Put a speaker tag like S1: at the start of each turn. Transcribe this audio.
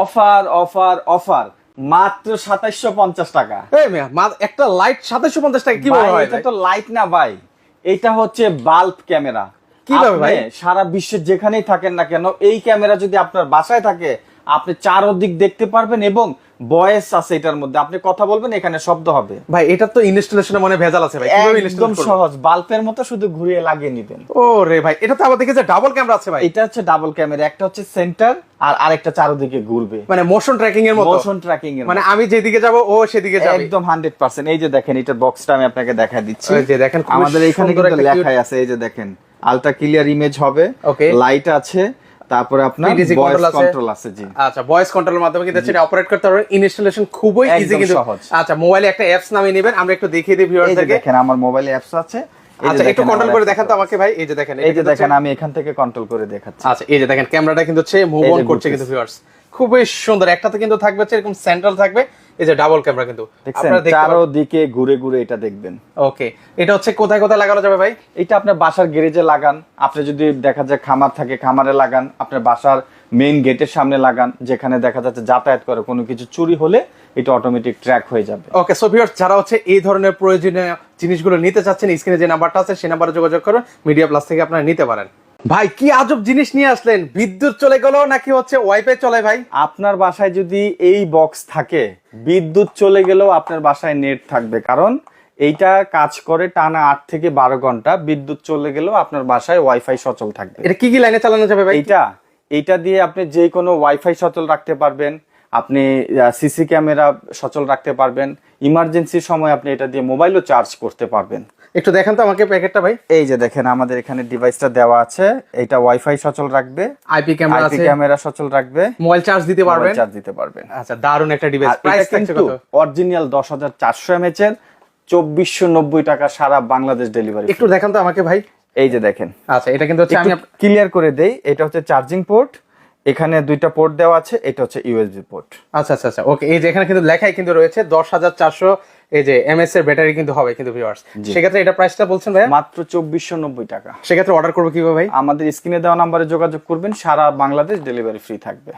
S1: Offer offer offer, মাত্র 2750 টাকা।
S2: এই মিয়া একটা লাইট 2750 টাকা কি বলা
S1: ভাই,
S2: হয়?
S1: এটা তো লাইট না ভাই, এটা হচ্ছে বাল্ব ক্যামেরা।
S2: কিভাবে ভাই?
S1: সারা বিশ্বের যেখানেই থাকেন না কেন, এই ক্যামেরা যদি আপনার বাসায় থাকে, আপনি চারদিক দেখতে পারবেন এবং ভয়েস আছে এটার মধ্যে, আপনি কথা বলবেন এখানে শব্দ হবে।
S2: ভাই এটা তো ইনস্টলেশনে মনে ভেজাল আছে ভাই, কিভাবে
S1: একদম
S2: ইনস্টল করব?
S1: সহজ, বাল্বের মতো শুধু ঘুরিয়ে লাগিয়ে নেবেন।
S2: ও রে ভাই, এটা তো আবার দেখে যে ডাবল ক্যামেরা আছে ভাই।
S1: এটা হচ্ছে ডাবল ক্যামেরা, একটা হচ্ছে সেন্টার আর আরেকটা চারদিকে ঘুরবে,
S2: মানে মোশন ট্র্যাকিং এর মতো।
S1: মোশন ট্র্যাকিং এর
S2: মানে আমি যেদিকে যাব ও সেদিকে যাবে
S1: একদম 100%। এই যে দেখেন, এটার বক্সটা আমি আপনাকে দেখা দিচ্ছি।
S2: এই যে দেখেন, খুবই
S1: আমাদের এখানে
S2: সুন্দর
S1: কিন্তু
S2: একটা
S1: লেখাই আছে, এই যে দেখেন আলট্রা ক্লিয়ার ইমেজ হবে,
S2: Okay.
S1: লাইট আছে, তারপরে আপনার
S2: PDC
S1: ভয়েস
S2: control আছে।
S1: কন্ট্রোল আছে। জি
S2: আচ্ছা, ভয়েস কন্ট্রোলের মাধ্যমে কিন্তু সেটা অপারেট করতে পারবেন। ইনস্টলেশন খুবই
S1: একদম
S2: ইজি কিন্তু।
S1: সহজ।
S2: আচ্ছা, মোবাইলে একটা অ্যাপস নামিয়ে নেবেন, আমরা একটু দেখিয়ে দিই
S1: এই যে
S2: ভিউয়ারদেরকে।
S1: দেখেন আমার মোবাইলে অ্যাপস আছে। এই যে
S2: আচ্ছা, একটু
S1: দেখেন
S2: কন্ট্রোল
S1: আমার
S2: করে
S1: apps
S2: দেখান তো
S1: আছে।
S2: আমাকে ভাই। এই যে দেখেন,
S1: এই যে দেখেন আমি এখান থেকে কন্ট্রোল করে দেখাচ্ছি।
S2: আচ্ছা, এই যে দেখেন ক্যামেরাটা কিন্তু হচ্ছে মুভ
S1: এই যে
S2: অন করছে
S1: ঘুরতেছে।
S2: কিন্তু ভিউয়ার্স, খুবই সুন্দর। একটাতে কিন্তু থাকবে হচ্ছে এরকম সেন্ট্রাল থাকবে, এই যে ডাবল ক্যামেরা কিন্তু
S1: দেখছেন, চারদিকে ঘুরে ঘুরে এটা দেখবেন।
S2: ওকে, এটা হচ্ছে কোথায় কোথায় লাগানো যাবে ভাই?
S1: এটা আপনার বাসার গ্যারেজে লাগান, আপনি যদি দেখা যায় খামার থাকে খামারে লাগান, আপনার বাসার মেইন গেটের সামনে লাগান, যেখানে দেখা যাচ্ছে যাতায়াত করে কোনো কিছু চুরি হলে এটা অটোমেটিক ট্র্যাক হয়ে যাবে।
S2: ওকে, সো ভিউয়ার্স যারা হচ্ছে এই ধরনের প্রয়োজনীয় জিনিসগুলো নিতে চাচ্ছেন, স্ক্রিনে যে নাম্বারটা আছে সেই নাম্বারে যোগাযোগ করুন, মিডিয়া প্লাস থেকে আপনারা নিতে পারেন। ভাই কি আজব জিনিস নিয়ে আসলেন, বিদ্যুৎ চলে গেল নাকি হচ্ছে ওয়াইফাই চলে ভাই?
S1: আপনার বাসায় যদি এই বক্স থাকে, বিদ্যুৎ চলে গেলেও আপনার বাসায় নেট থাকবে, কারণ এইটা কাজ করে টানা 8 থেকে 12 ঘন্টা। বিদ্যুৎ চলে গেলেও আপনার বাসায় ওয়াইফাই সচল থাকবে।
S2: এটা কি কি লাইনে চালানো যাবে ভাই?
S1: এইটা দিয়ে আপনি যে কোনো ওয়াইফাই সচল রাখতে পারবেন, আপনি সিসি ক্যামেরা সচল রাখতে পারবেন, ইমার্জেন্সির সময় আপনি এটা দিয়ে মোবাইলও চার্জ করতে পারবেন।
S2: একটু দেখেন তো আমাকে প্যাকেটটা ভাই।
S1: এই যে দেখেন আমাদের এখানে ডিভাইসটা দেওয়া আছে, এটা ওয়াইফাই সচল রাখবে,
S2: আইপি ক্যামেরা আছে,
S1: ক্যামেরা সচল রাখবে,
S2: মোবাইল চার্জ দিতে পারবেন।
S1: চার্জ দিতে পারবেন।
S2: আচ্ছা, দারুণ একটা ডিভাইস।
S1: আর
S2: প্রাইস
S1: এটা কিন্তু অরিজিনাল 10400 mAh এর 2490 টাকা সারা বাংলাদেশ ডেলিভারি।
S2: একটু দেখেন তো আমাকে ভাই।
S1: এই যে দেখেন,
S2: আচ্ছা, এটা কিন্তু হচ্ছে আমি
S1: ক্লিয়ার করে দেই, এটা হচ্ছে চার্জিং পোর্ট, এখানে দুইটা পোর্ট দেওয়া আছে, এটা হচ্ছে ইউএসবি পোর্ট।
S2: আচ্ছা আচ্ছা আচ্ছা, ওকে। এই যে এখানে কিন্তু লেখাই কিন্তু রয়েছে 10400 এই যে এমএস এর ব্যাটারি কিন্তু হবে কিন্তু ভিউয়ার্স। সেক্ষেত্রে এটা প্রাইসটা বলছেন ভাই?
S1: মাত্র 2490 টাকা।
S2: সেক্ষেত্রে অর্ডার করবো কিভাবে ভাই?
S1: আমাদের স্ক্রিনে দেওয়া নাম্বারে যোগাযোগ করবেন, সারা বাংলাদেশ ডেলিভারি ফ্রি থাকবে।